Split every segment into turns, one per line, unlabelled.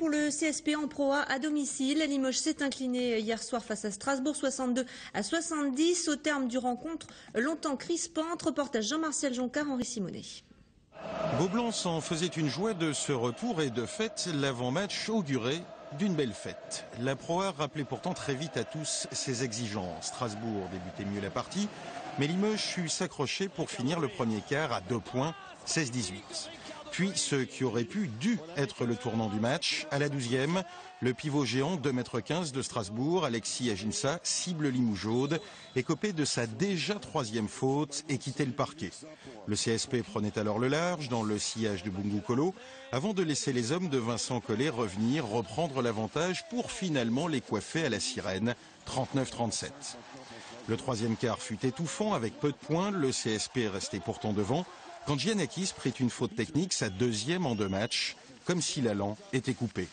pour le CSP en Pro A à domicile. Limoges s'est incliné hier soir face à Strasbourg 62-70 au terme du rencontre longtemps crispante. Reportage Jean-Martial Joncar, Henri Simonet.
Beaublanc s'en faisait une joie de ce retour et de fait, l'avant-match augurait d'une belle fête. La Pro A rappelait pourtant très vite à tous ses exigences. Strasbourg débutait mieux la partie, mais Limoges sut s'accrocher pour finir le premier quart à 2 points, 16-18. Puis ce qui aurait dû être le tournant du match, à la 12e, le pivot géant 2,15 m de Strasbourg, Alexis Aginsa, cible Limougeaude, écopé de sa déjà 3e faute et quittait le parquet. Le CSP prenait alors le large dans le sillage de Bungu Kolo, avant de laisser les hommes de Vincent Collet reprendre l'avantage pour finalement les coiffer à la sirène, 39-37. Le 3e quart fut étouffant avec peu de points, le CSP restait pourtant devant, quand Giannakis prit une faute technique, sa 2e en 2 matchs, comme si l'allant était coupé.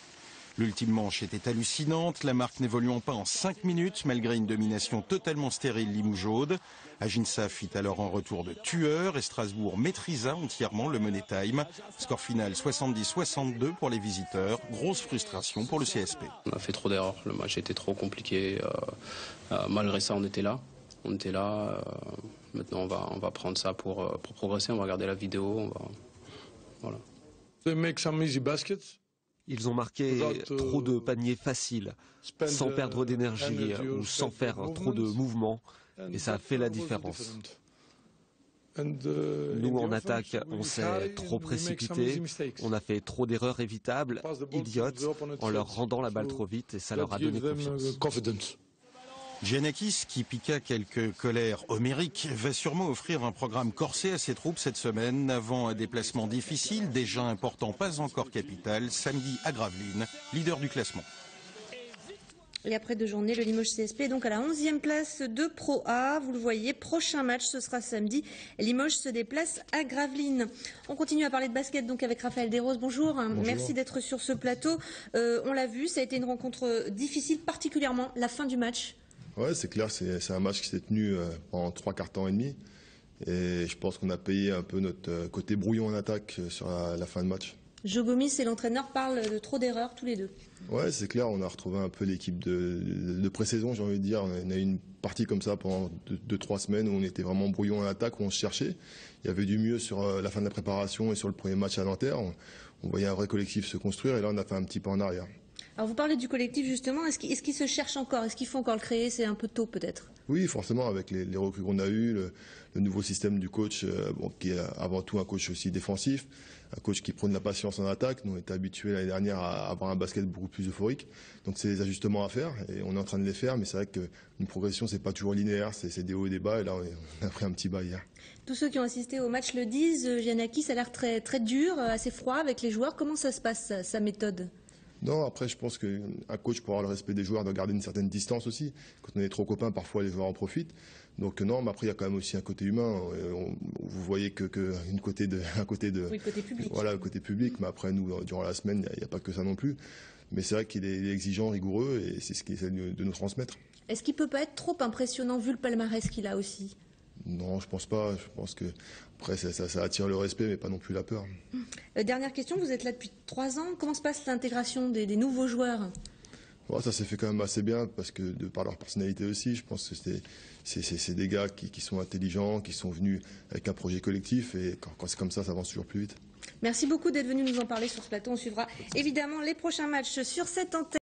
L'ultime manche était hallucinante, la marque n'évoluant pas en 5 minutes, malgré une domination totalement stérile limougeaude. Aginsa fit alors un retour de tueur et Strasbourg maîtrisa entièrement le money time. Score final 70-62 pour les visiteurs, grosse frustration pour le CSP.
On a fait trop d'erreurs, le match était trop compliqué, malgré ça on était là. Maintenant on va prendre ça pour progresser, on va regarder la vidéo, voilà.
Ils ont marqué trop de paniers faciles, sans perdre d'énergie ou sans faire trop de mouvements, et ça a fait la différence. Nous, en attaque, on s'est trop précipité, on a fait trop d'erreurs évitables, idiotes, en leur rendant la balle trop vite, et ça leur a donné confiance.
Giannakis, qui piqua quelques colères homériques, va sûrement offrir un programme corsé à ses troupes cette semaine, avant un déplacement difficile, déjà important, pas encore capital, samedi à Gravelines, leader du classement.
Et après 2 journées, le Limoges CSP est donc à la 11e place de Pro A. Vous le voyez, prochain match, ce sera samedi. Limoges se déplace à Gravelines. On continue à parler de basket donc avec Raphaël Desroses. Bonjour. Bonjour. Merci d'être sur ce plateau. On l'a vu, ça a été une rencontre difficile, particulièrement la fin du match.
Ouais, c'est clair, c'est un match qui s'est tenu pendant 3 quarts temps et demi. Et je pense qu'on a payé un peu notre côté brouillon en attaque sur la fin de match.
Joe Gomis et l'entraîneur parlent de trop d'erreurs tous les deux. Ouais,
c'est clair, on a retrouvé un peu l'équipe de pré-saison, j'ai envie de dire. On a eu une partie comme ça pendant 2-3 semaines où on était vraiment brouillon en attaque, où on se cherchait. Il y avait du mieux sur la fin de la préparation et sur le premier match à Nanterre. On voyait un vrai collectif se construire et là on a fait un petit pas en arrière.
Alors vous parlez du collectif justement, est-ce qu'il se cherche encore? Est-ce qu'il faut encore le créer? C'est un peu tôt peut-être.
Oui, forcément, avec les recrues qu'on a eues, le nouveau système du coach, qui est avant tout un coach aussi défensif, un coach qui prône la patience en attaque. Nous on était habitués l'année dernière à avoir un basket beaucoup plus euphorique. Donc c'est des ajustements à faire et on est en train de les faire, mais c'est vrai qu'une progression c'est pas toujours linéaire, c'est des hauts et des bas et là on a pris un petit bas hier.
Tous ceux qui ont assisté au match le disent, Giannakis a l'air très, très dur, assez froid avec les joueurs. Comment ça se passe, sa méthode?
Non, après je pense qu'un coach pour avoir le respect des joueurs doit garder une certaine distance aussi. Quand on est trop copains, parfois les joueurs en profitent. Donc non, mais après il y a quand même aussi un côté humain. Vous voyez un côté public. Voilà, le côté public. Mais après nous, durant la semaine, il n'y a pas que ça non plus. Mais c'est vrai qu'il est exigeant, rigoureux, et c'est ce qu'il essaie de nous transmettre.
Est-ce qu'il peut pas être trop impressionnant vu le palmarès qu'il a aussi?
Non, je pense pas. Je pense que après ça attire le respect, mais pas non plus la peur.
Dernière question, vous êtes là depuis 3 ans. Comment se passe l'intégration des nouveaux joueurs?
Bon, ça s'est fait quand même assez bien parce que de par leur personnalité aussi, je pense que c'est des gars qui sont intelligents, qui sont venus avec un projet collectif et quand c'est comme ça avance toujours plus vite.
Merci beaucoup d'être venu nous en parler sur ce plateau. On suivra évidemment les prochains matchs sur cette antenne.